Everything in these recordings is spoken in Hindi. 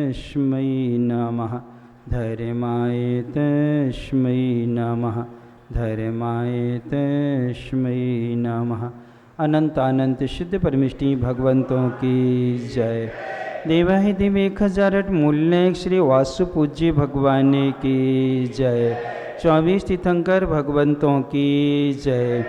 तस्मै नमः। धर्माय तस्मै नमः। धर्माय तस्मै नमः। अनंत अनंत सिद्ध परमिष्टि भगवंतों की जय। देवाहि देव 1008 मूल्य श्री वासु पूज्य भगवान की जय। 24 तीर्थंकर भगवंतों की जय।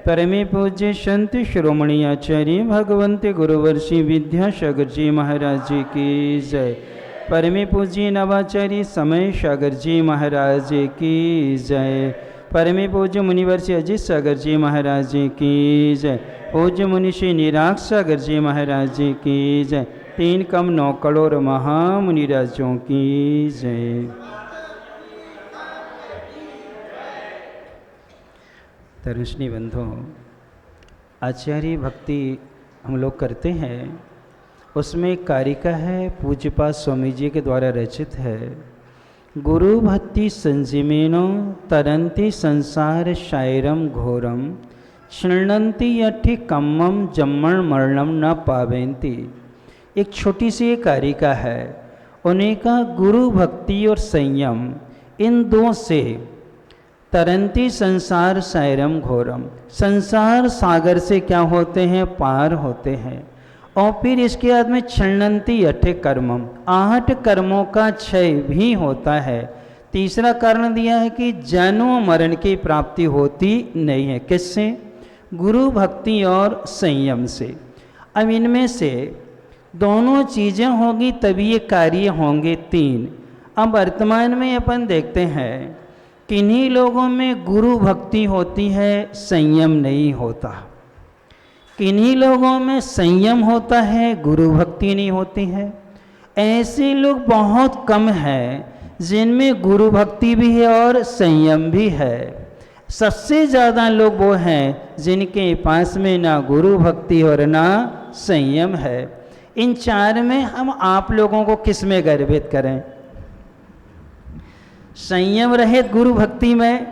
परमे पूज्य संत शिरोमणि आचार्य भगवंत गुरुवर्षि विद्यासागर जी महाराज जी की जय। परमे पूज्य नवाचार्य समय सागर जी महाराज जी की जय। परमे पूज्य मुनिवर्षि अजित सागर जी महाराज जी की जय। पूज्य मुनिषि निराग सागर जी महाराज जी की जय। 3 कम 9 करोड़ महामुनिराजों की जय। तरुष्णी बंधु, आचार्य भक्ति हम लोग करते हैं, उसमें एक कारिका है पूज्यपाद स्वामी जी के द्वारा रचित है। गुरु भक्ति संजीमेनो तरंती संसार शायरम घोरम शृणंती यठि कम्मम जम्मण मरणम न पावेंती। एक छोटी सी कारिका है। उन्हें का गुरु भक्ति और संयम, इन दो से तरंती संसार सायरम घोरम, संसार सागर से क्या होते हैं, पार होते हैं। और फिर इसके बाद में क्षणंती अठे कर्मम, 8 कर्मों का क्षय भी होता है। तीसरा कारण दिया है कि जन्म मरण की प्राप्ति होती नहीं है। किससे? गुरु भक्ति और संयम से। अब इनमें से दोनों चीज़ें होंगी तभी ये कार्य होंगे 3। अब वर्तमान में अपन देखते हैं किन्हीं लोगों में गुरु भक्ति होती है, संयम नहीं होता। किन्हीं लोगों में संयम होता है, गुरु भक्ति नहीं होती है। ऐसे लोग बहुत कम हैं जिनमें गुरु भक्ति भी है और संयम भी है। सबसे ज़्यादा लोग वो हैं जिनके पास में ना गुरु भक्ति और ना संयम है। इन 4 में हम आप लोगों को किस में गर्भित करें? संयम रहित गुरु भक्ति में,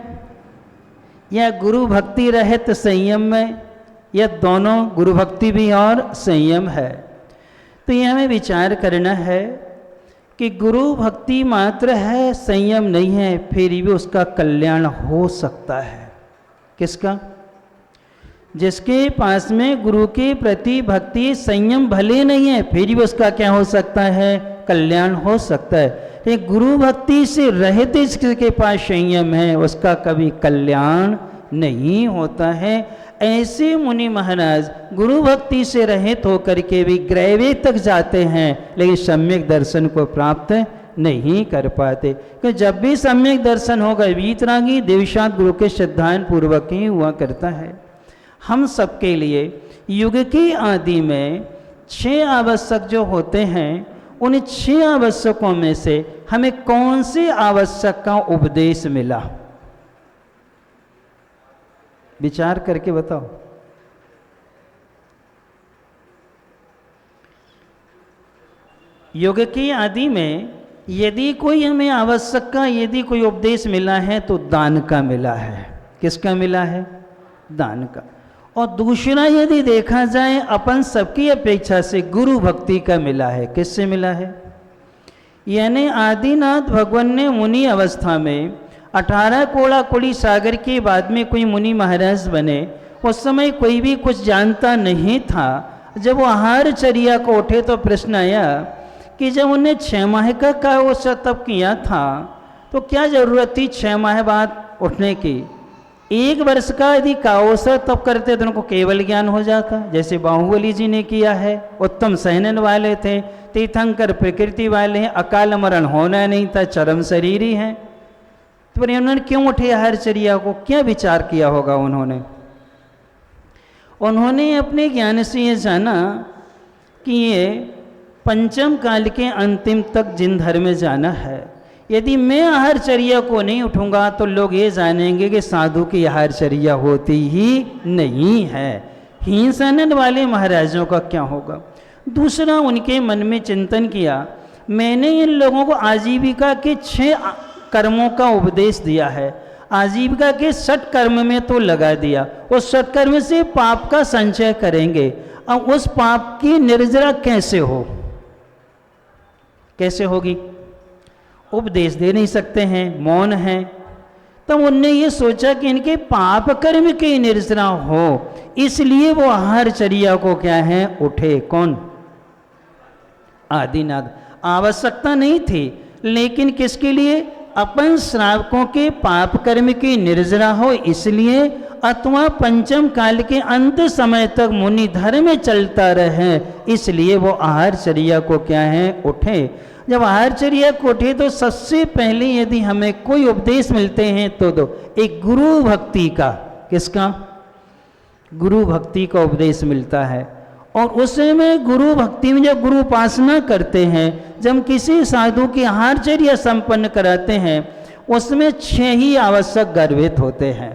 या गुरु भक्ति रहित संयम में, या दोनों गुरु भक्ति भी और संयम है? तो ये हमें विचार करना है कि गुरु भक्ति मात्र है, संयम नहीं है, फिर भी उसका कल्याण हो सकता है। किसका? जिसके पास में गुरु के प्रति भक्ति संयम भले नहीं है, फिर भी उसका क्या हो सकता है, कल्याण हो सकता है। एक गुरु भक्ति से रहित जिसके पास संयम है, उसका कभी कल्याण नहीं होता है। ऐसे मुनि महाराज गुरु भक्ति से रहित होकर के भी ग्रैवे तक जाते हैं, लेकिन सम्यक दर्शन को प्राप्त नहीं कर पाते। कि जब भी सम्यक दर्शन होगा वीतरागी देवशाद गुरु के सिद्धांत पूर्वक ही हुआ करता है। हम सबके लिए युग की आदि में 6 आवश्यक जो होते हैं, उन 6 आवश्यकों में से हमें कौन से आवश्यक का उपदेश मिला? विचार करके बताओ। योग की आदि में यदि कोई हमें आवश्यक का यदि कोई उपदेश मिला है तो दान का मिला है। किसका मिला है? दान का। और दूसरा यदि देखा जाए अपन सबकी अपेक्षा से गुरु भक्ति का मिला है। किससे मिला है? यानी आदिनाथ भगवान ने मुनि अवस्था में 18 कोड़ा कोड़ी सागर के बाद में कोई मुनि महाराज बने। उस समय कोई भी कुछ जानता नहीं था। जब वो आहारचर्या को उठे तो प्रश्न आया कि जब उन्हें 6 माह का कायोत्सव तप किया था तो क्या जरूरत थी 6 माह बाद उठने की? 1 वर्ष का यदि कायोत्सव तप करते तो उनको केवल ज्ञान हो जाता, जैसे बाहुबली जी ने किया है। उत्तम सहनन वाले थे, तीर्थंकर प्रकृति वाले हैं, अकाल मरण होना नहीं था, चरम शरीर ही है। तो पर उन्होंने क्यों उठे आहारचर्या को? क्या विचार किया होगा उन्होंने? उन्होंने अपने ज्ञान से ये जाना कि ये पंचम काल के अंतिम तक जिन धर्म में जाना है, यदि मैं आहारचर्या को नहीं उठूंगा तो लोग ये जानेंगे कि साधु की आहारचर्या होती ही नहीं है। हिंसनन वाले महाराजों का क्या होगा? दूसरा, उनके मन में चिंतन किया, मैंने इन लोगों को आजीविका के 6 कर्मों का उपदेश दिया है, आजीविका के 6 कर्म में तो लगा दिया, उस 6 कर्म से पाप का संचय करेंगे। अब उस पाप की निर्जरा कैसे हो? कैसे होगी? उपदेश दे नहीं सकते हैं, मौन है। तो उनने ये सोचा कि इनके पाप कर्म की निर्जना हो, इसलिए वो आहारचर्या को क्या है उठे। कौन? आदिनाथ। आवश्यकता नहीं थी, लेकिन किसके लिए? अपन श्रावकों के पाप कर्म की निर्जना हो इसलिए, अथवा पंचम काल के अंत समय तक मुनि धर्म चलता रहे, इसलिए वो आहारचर्या को क्या है उठे। जब आहारचर्या को उठे तो सबसे पहले यदि हमें कोई उपदेश मिलते हैं तो दो, एक गुरु भक्ति का। किसका? गुरु भक्ति का उपदेश मिलता है। और उसमें गुरु भक्ति में जब गुरु उपासना करते हैं, जब किसी साधु की आहारचर्या संपन्न कराते हैं, उसमें 6 ही आवश्यक गर्भित होते हैं।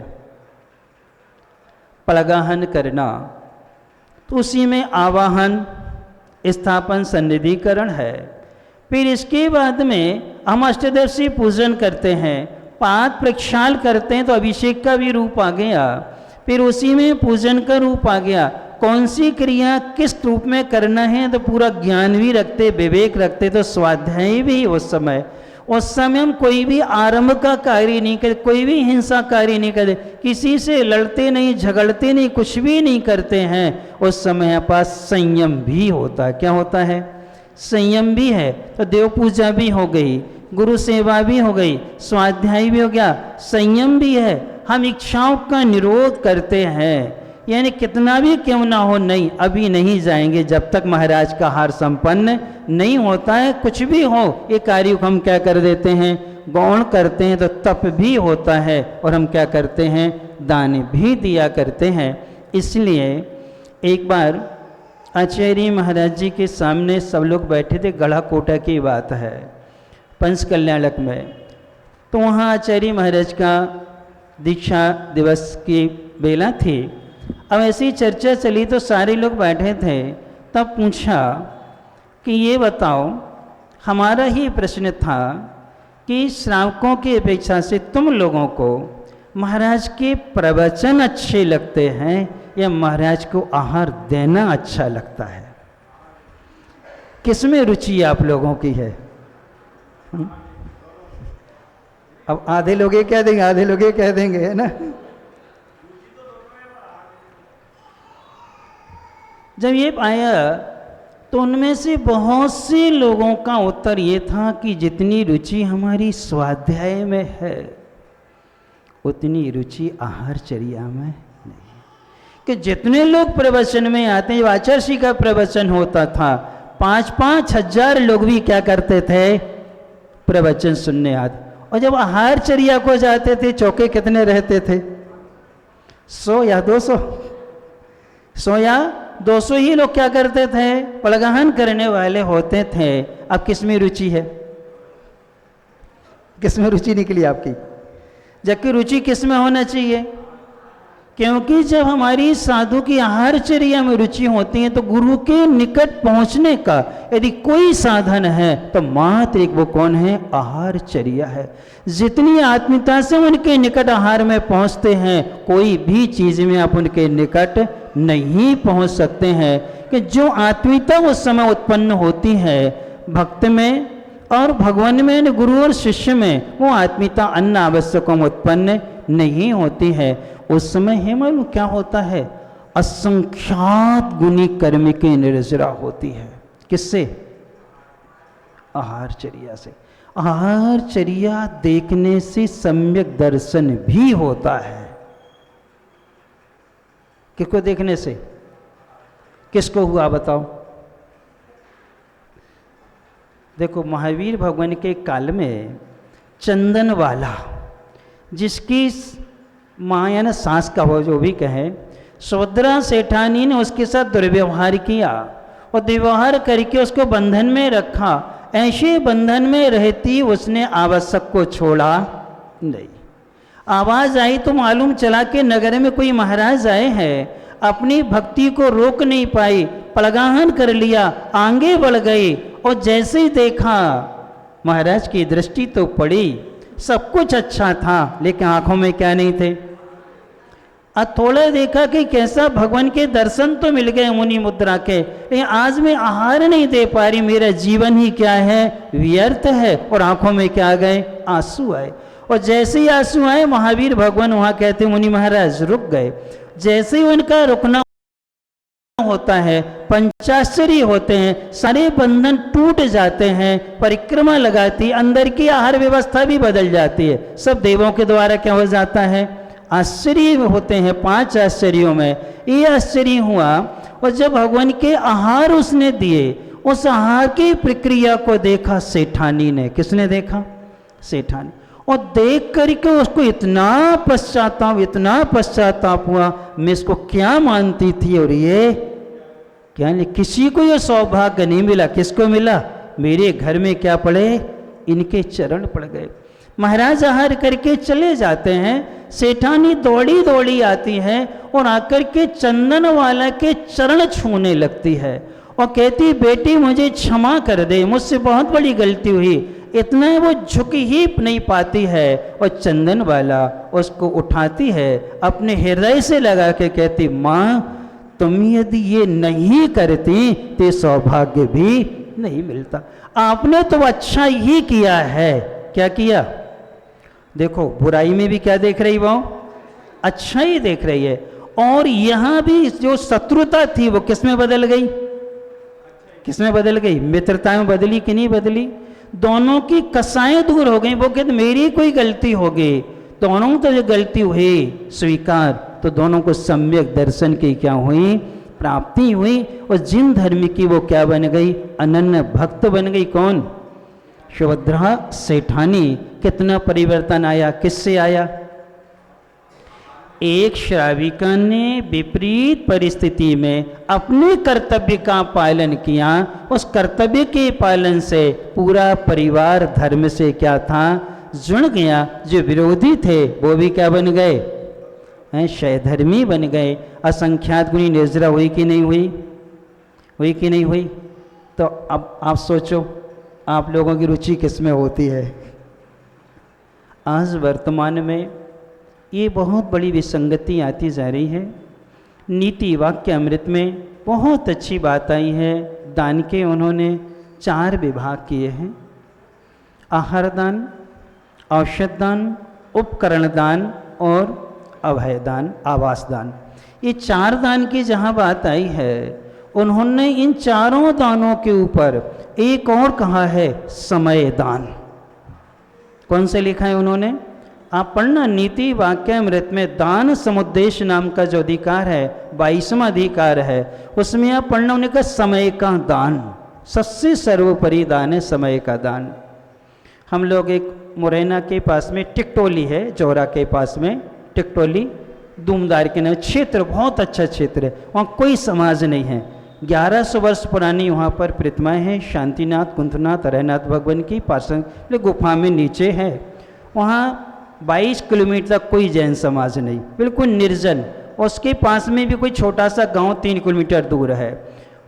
प्लगाहन करना, तो उसी में आवाहन, स्थापन, सन्निधिकरण है। फिर इसके बाद में हम अष्टदशी पूजन करते हैं, पाद प्रक्षाल करते हैं तो अभिषेक का भी रूप आ गया। फिर उसी में पूजन का रूप आ गया। कौन सी क्रिया किस रूप में करना है तो पूरा ज्ञान भी रखते, विवेक रखते, तो स्वाध्याय भी उस समय हम कोई भी आरंभ का कार्य नहीं करते, कोई भी हिंसा कार्य नहीं करते, किसी से लड़ते नहीं, झगड़ते नहीं, कुछ भी नहीं करते हैं। उस समय पास संयम भी होता है। क्या होता है? संयम भी है। तो देव पूजा भी हो गई, गुरु सेवा भी हो गई, स्वाध्याय भी हो गया, संयम भी है। हम इच्छाओं का निरोध करते हैं, यानी कितना भी क्यों ना हो, नहीं अभी नहीं जाएंगे जब तक महाराज का आहार संपन्न नहीं होता है। कुछ भी हो, ये कार्य को हम क्या कर देते हैं, गौण करते हैं। तो तप भी होता है और हम क्या करते हैं, दान भी दिया करते हैं। इसलिए एक बार आचार्य महाराज जी के सामने सब लोग बैठे थे, गढ़ा कोटा की बात है, पंच कल्याणक में। तो वहाँ आचार्य महाराज का दीक्षा दिवस की बेला थी। अब ऐसी चर्चा चली तो सारे लोग बैठे थे। तब पूछा कि ये बताओ, हमारा ही प्रश्न था कि श्रावकों की अपेक्षा से तुम लोगों को महाराज के प्रवचन अच्छे लगते हैं या महाराज को आहार देना अच्छा लगता है? किसमें रुचि आप लोगों की है? अब आधे लोग ये कह देंगे, आधे लोग ये कह देंगे, है ना। जब ये आया तो उनमें से बहुत से लोगों का उत्तर ये था कि जितनी रुचि हमारी स्वाध्याय में है, उतनी रुचि आहारचर्या में नहीं। कि जितने लोग प्रवचन में आते हैं, आचार्य का प्रवचन होता था, 5-5 हजार लोग भी क्या करते थे, प्रवचन सुनने आते। और जब आहारचर्या को जाते थे, चौके कितने रहते थे? 100 या 200, 100 या 200 ही लोग क्या करते थे, प्लगाहन करने वाले होते थे। अब किस में रुचि है? किस में रुचि निकली आपकी? जबकि रुचि किस में होना चाहिए? क्योंकि जब हमारी साधु की आहारचर्या में रुचि होती है तो गुरु के निकट पहुंचने का यदि कोई साधन है तो मात्र एक वो कौन है, आहारचर्या है। जितनी आत्मीयता से उनके निकट आहार में पहुंचते हैं, कोई भी चीज में आप उनके निकट नहीं पहुंच सकते हैं। कि जो आत्मीयता उस समय उत्पन्न होती है भक्त में और भगवान में, गुरु और शिष्य में, वो आत्मीयता अन्य आवश्यकों में उत्पन्न नहीं होती है। उस समय है मालूम क्या होता है, असंख्यात गुणी कर्म की निर्जरा होती है। किससे? आहारचर्या से। आहारचर्या देखने से सम्यक दर्शन भी होता है। किसको देखने से? किसको हुआ बताओ? देखो, महावीर भगवान के काल में चंदन वाला, जिसकी माया न सास का हो जो भी कहे, सुभद्रा सेठानी ने उसके साथ दुर्व्यवहार किया और दुर्व्यवहार करके उसको बंधन में रखा। ऐसे बंधन में रहती उसने आवश्यक को छोड़ा नहीं। आवाज आई तो मालूम चला कि नगर में कोई महाराज आए हैं, अपनी भक्ति को रोक नहीं पाई, प्लगाहन कर लिया, आगे बढ़ गई और जैसे ही देखा महाराज की दृष्टि तो पड़ी, सब कुछ अच्छा था लेकिन आंखों में क्या नहीं थे, थोड़ा देखा कि कैसा भगवान के दर्शन तो मिल गए मुनि मुद्रा के, लेकिन आज मैं आहार नहीं दे पा रही, मेरा जीवन ही क्या है, व्यर्थ है। और आंखों में क्या आ गए, आंसू आए। और जैसे ही आंसू आए महावीर भगवान वहां कहते मुनि महाराज रुक गए। जैसे ही उनका रुकना होता है, पंचाश्चर्य होते हैं, सारे बंधन टूट जाते हैं, परिक्रमा लगाती, अंदर की आहार व्यवस्था भी बदल जाती है। सब देवों के द्वारा क्या हो जाता है, आश्चर्य होते हैं। 5 आश्चर्यों में ये आश्चर्य हुआ। और जब भगवान के आहार उसने दिए, उस आहार की प्रक्रिया को देखा सेठानी ने। किसने देखा, सेठानी। और देख करके उसको इतना पश्चाताप हुआ, मैं इसको क्या मानती थी और ये क्या नहीं, किसी को ये सौभाग्य नहीं मिला। किसको मिला, मेरे घर में क्या पड़े, इनके चरण पड़ गए। महाराज आहार करके चले जाते हैं, सेठानी दौड़ी दौड़ी आती है और आकर के चंदन वाला के चरण छूने लगती है और कहती बेटी मुझे क्षमा कर दे, मुझसे बहुत बड़ी गलती हुई। इतना वो झुक ही नहीं पाती है और चंदन वाला उसको उठाती है, अपने हृदय से लगा के कहती माँ तुम यदि ये नहीं करती तो सौभाग्य भी नहीं मिलता। आपने तो अच्छा ही किया है। क्या किया, देखो बुराई में भी क्या देख रही वो, अच्छा ही देख रही है। और यहां भी जो शत्रुता थी वो किस में बदल गई, किस में बदल गई, मित्रता में बदली कि नहीं बदली। दोनों की कसाएं दूर हो गई। वो कहते मेरी कोई गलती होगी, दोनों तो जो गलती हुई स्वीकार, तो दोनों को सम्यक दर्शन की क्या हुई, प्राप्ति हुई। और जिन धर्म की वो क्या बन गई, अनन्य भक्त बन गई। कौन, सुभद्रा सेठानी। कितना परिवर्तन आया, किससे आया, एक श्राविका ने विपरीत परिस्थिति में अपने कर्तव्य का पालन किया, उस कर्तव्य के पालन से पूरा परिवार धर्म से क्या था, जुड़ गया। जो विरोधी थे वो भी क्या बन गए, शयधर्मी बन गए। असंख्यात गुणी निर्जरा हुई कि नहीं हुई, हुई कि नहीं हुई। तो अब आप सोचो आप लोगों की रुचि किस में होती है। आज वर्तमान में ये बहुत बड़ी विसंगति आती जा रही है। नीति वाक्य अमृत में बहुत अच्छी बात आई है। दान के उन्होंने 4 विभाग किए हैं, आहार दान, औषध दान, उपकरण दान और अभय दान, आवास दान। ये 4 दान की जहाँ बात आई है, उन्होंने इन चारों दानों के ऊपर एक और कहा है, समय दान। कौन से लिखा है उन्होंने, आप पढ़ना नीति वाक्यामृत में दान समुद्देश्य नाम का जो अधिकार है, 22वां अधिकार है, उसमें आप पढ़ना उन्हें का समय का दान। सबसे सर्वोपरि दान है समय का दान। हम लोग एक मुरैना के पास में टिकटोली है, जोरा के पास में टिकटोली, दूमदार के नाम क्षेत्र, बहुत अच्छा क्षेत्र है। वहाँ कोई समाज नहीं है। 1100 वर्ष पुरानी वहाँ पर प्रतिमाएँ हैं, शांतिनाथ, कुंथनाथ, अरहनाथ भगवान की पार्षद गुफा में नीचे है। वहाँ 22 किलोमीटर तक कोई जैन समाज नहीं, बिल्कुल निर्जन। उसके पास में भी कोई छोटा सा गांव 3 किलोमीटर दूर है।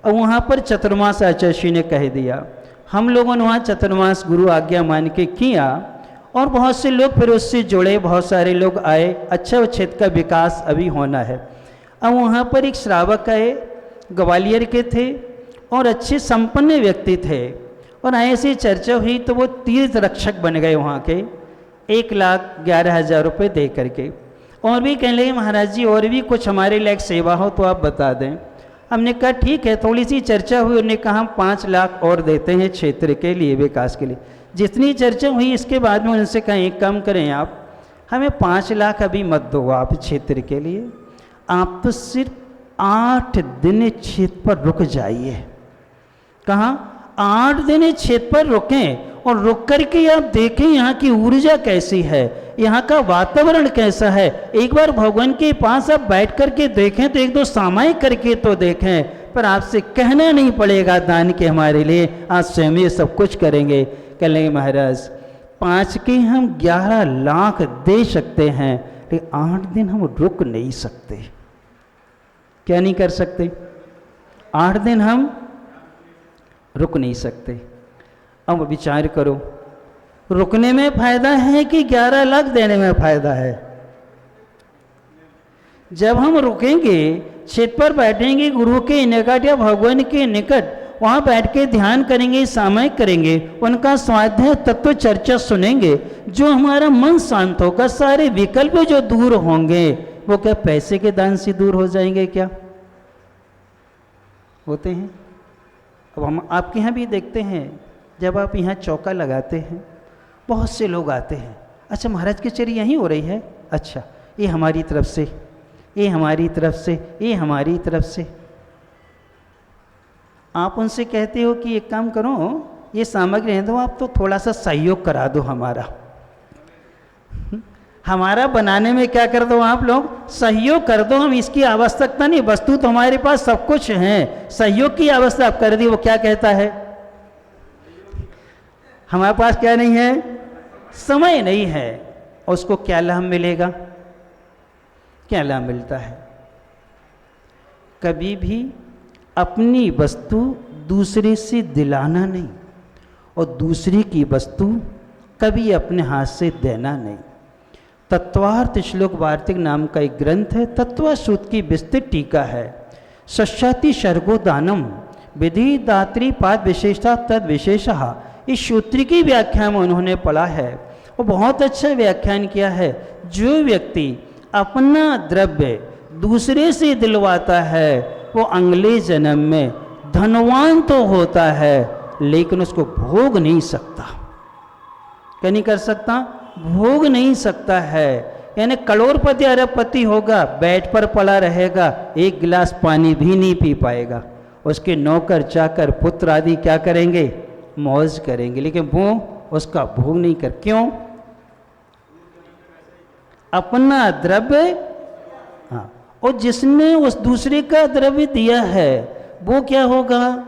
और वहाँ पर चतुर्मास आचार्य ने कह दिया। हम लोगों ने वहाँ चतुर्मास गुरु आज्ञा मान के किया और बहुत से लोग फिर उससे जुड़े, बहुत सारे लोग आए। अच्छा, वो क्षेत्र का विकास अभी होना है। अब वहाँ पर एक श्रावक आए, ग्वालियर के थे और अच्छे संपन्न व्यक्ति थे। और ऐसी चर्चा हुई तो वो तीर्थ रक्षक बन गए वहाँ के, 1,11,000 रुपये दे करके। और भी कहने लगे महाराज जी और भी कुछ हमारे लायक सेवा हो तो आप बता दें। हमने कहा ठीक है। थोड़ी सी चर्चा हुई, उन्होंने कहा हम 5 लाख और देते हैं क्षेत्र के लिए, विकास के लिए। जितनी चर्चा हुई इसके बाद में उनसे कहा एक काम करें, आप हमें 5 लाख अभी मत दो आप क्षेत्र के लिए, आप तो सिर्फ 8 दिन क्षेत्र पर रुक जाइए। कहाँ, 8 दिन क्षेत्र पर रुकें और रुक करके आप देखें यहाँ की ऊर्जा कैसी है, यहाँ का वातावरण कैसा है। एक बार भगवान के पास आप बैठ करके देखें तो 1-2 सामायिक करके तो देखें, पर आपसे कहना नहीं पड़ेगा दान के हमारे लिए, आज स्वयं ये सब कुछ करेंगे। कह लेंगे महाराज 5 के हम 11 लाख दे सकते हैं, लेकिन 8 दिन हम रुक नहीं सकते। क्या नहीं कर सकते, 8 दिन हम रुक नहीं सकते। अब विचार करो, रुकने में फायदा है कि 11 लाख देने में फायदा है। जब हम रुकेंगे, छत पर बैठेंगे, गुरु के निकट या भगवान के निकट, वहाँ बैठ के ध्यान करेंगे, सामयिक करेंगे, उनका स्वाध्याय तत्व चर्चा सुनेंगे, जो हमारा मन शांत होगा, सारे विकल्प जो दूर होंगे, वो क्या पैसे के दान से दूर हो जाएंगे? क्या होते हैं? अब हम आपके यहाँ भी देखते हैं, जब आप यहाँ चौका लगाते हैं, बहुत से लोग आते हैं। अच्छा, महाराज की कचहरी यहीं हो रही है? अच्छा, ये हमारी तरफ से, ये हमारी तरफ से, ये हमारी तरफ से। आप उनसे कहते हो कि एक काम करो, ये सामग्री है, तो आप तो थोड़ा सा सहयोग करा दो हमारा, हमारा बनाने में क्या कर दो, आप लोग सहयोग कर दो, हम इसकी आवश्यकता नहीं, वस्तु तो हमारे पास सब कुछ है, सहयोग की आवश्यकता आप कर दी। वो क्या कहता है? हमारे पास क्या नहीं है? समय नहीं है। उसको क्या लाभ मिलेगा? क्या लाभ मिलता है? कभी भी अपनी वस्तु दूसरे से दिलाना नहीं, और दूसरे की वस्तु कभी अपने हाथ से देना नहीं। तत्वार्थ श्लोक वार्तिक नाम का एक ग्रंथ है, तत्वसूत्र की विस्तृत टीका है। सश्चाति सर्गो दानम विधि दात्री पाद विशेषता तद विशेषः, इस सूत्र की व्याख्या में उन्होंने पढ़ा है, वो बहुत अच्छा व्याख्यान किया है। जो व्यक्ति अपना द्रव्य दूसरे से दिलवाता है, वो अगले जन्म में धनवान तो होता है, लेकिन उसको भोग नहीं सकता। क्या नहीं कर सकता? भोग नहीं सकता है। यानी करोड़पति अरबपति होगा, बेड पर पड़ा रहेगा, एक गिलास पानी भी नहीं पी पाएगा। उसके नौकर चाकर पुत्र आदि क्या करेंगे? मौज करेंगे, लेकिन वो उसका भोग नहीं कर। क्यों? अपना द्रव्य, हाँ, और जिसने उस दूसरे का द्रव्य दिया है, वो क्या होगा?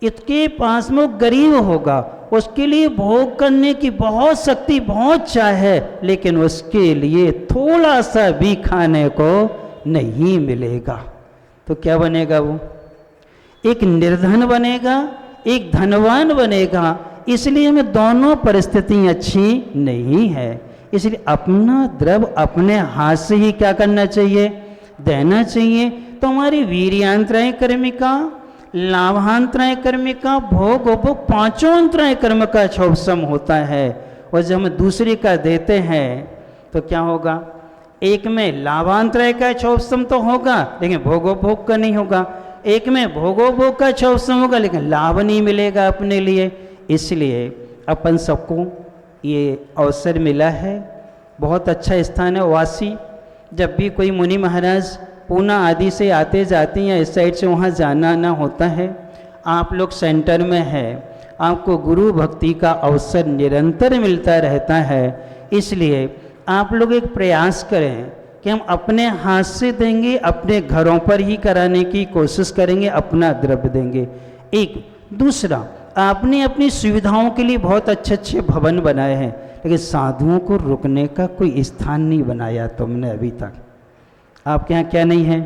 इसके पास में वो गरीब होगा, उसके लिए भोग करने की बहुत शक्ति, बहुत चाह है, लेकिन उसके लिए थोड़ा सा भी खाने को नहीं मिलेगा। तो क्या बनेगा? वो एक निर्धन बनेगा, एक धनवान बनेगा। इसलिए हमें दोनों परिस्थिति अच्छी नहीं है। इसलिए अपना द्रव्य अपने हाथ से ही क्या करना चाहिए? देना चाहिए। तो हमारी वीर्यांतराय कर्मिका, लाभांतराय कर्मिका, भोग उपभोग, पांचों अंतराय कर्म का क्षोभसम होता है। और जब हम दूसरे का देते हैं तो क्या होगा? एक में लाभांतराय का क्षोभसम तो होगा, लेकिन भोगोपभोग का नहीं होगा। एक में भोगोपभोग का क्षोभसम होगा, लेकिन लाभ नहीं मिलेगा अपने लिए। इसलिए अपन सबको ये अवसर मिला है, बहुत अच्छा स्थान है वासी। जब भी कोई मुनि महाराज पूना आदि से आते जाते हैं, इस साइड से वहाँ जाना ना होता है, आप लोग सेंटर में है, आपको गुरु भक्ति का अवसर निरंतर मिलता रहता है। इसलिए आप लोग एक प्रयास करें कि हम अपने हाथ से देंगे, अपने घरों पर ही कराने की कोशिश करेंगे, अपना द्रव्य देंगे। एक दूसरा, आपने अपनी सुविधाओं के लिए बहुत अच्छे अच्छे भवन बनाए हैं, लेकिन साधुओं को रुकने का कोई स्थान नहीं बनाया तुमने अभी तक। आपके यहाँ क्या नहीं है?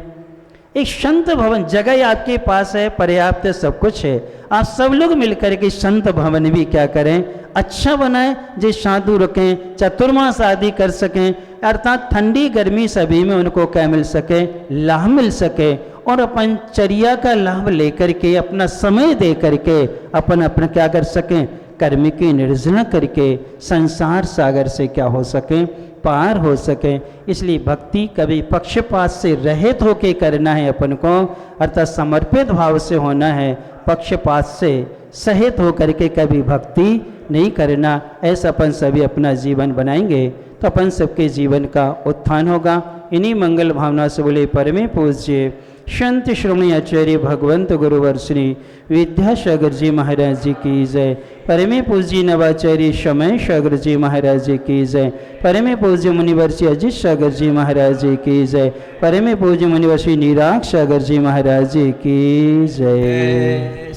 एक संत भवन, जगह आपके पास है, पर्याप्त सब कुछ है। आप सब लोग मिलकर के संत भवन भी क्या करें? अच्छा बनाए, जो साधु रुकें, चतुर्मास आदि कर सकें, अर्थात ठंडी गर्मी सभी में उनको क्या मिल सके? लाभ मिल सके। और अपन चर्या का लाभ लेकर के, अपना समय दे करके अपन अपना क्या कर सकें? कर्म की निर्जना करके संसार सागर से क्या हो सके? पार हो सके। इसलिए भक्ति कभी पक्षपात से रहित होके करना है अपन को, अर्थात समर्पित भाव से होना है, पक्षपात से सहित होकर के कभी भक्ति नहीं करना। ऐसा अपन सभी अपना जीवन बनाएंगे तो अपन सबके जीवन का उत्थान होगा। इन्हीं मंगल भावना से बोले परमे पूज्य संत श्रोमणी आचार्य भगवंत गुरुवर श्री विद्यासागर जी महाराज जी की जय। परमे पूज्य नवाचार्य समय सागर जी महाराज जी की जय। परमे पूज्य मुनिवर श्री अजित सागर जी महाराज जी की जय। परमे पूज्य मुनिवर श्री निराग सागर जी महाराज जी की जय।